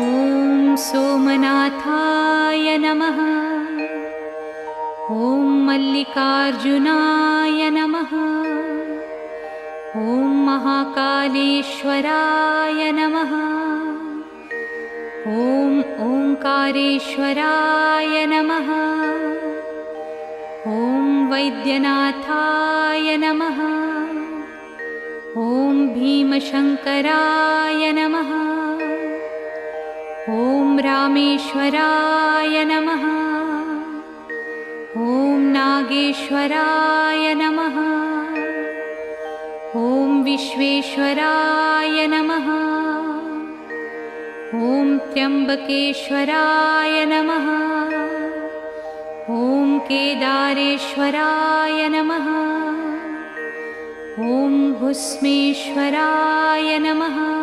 ॐ सोमनाथाय नमः। ॐ मल्लिकार्जुनाय नमः। ॐ महाकालेश्वराय नमः। ॐ ओंकारेश्वराय नमः। ॐ वैद्यनाथाय नमः। ॐ भीमशंकराय नमः। ॐ रामेश्वराय नमः। ॐ नागेश्वराय नमः। ॐ विश्वेश्वराय नमः। ॐ त्र्यंबकेश्वराय नमः। ॐ केदारेश्वराय नमः। ॐ भुस्मेश्वराय नमः।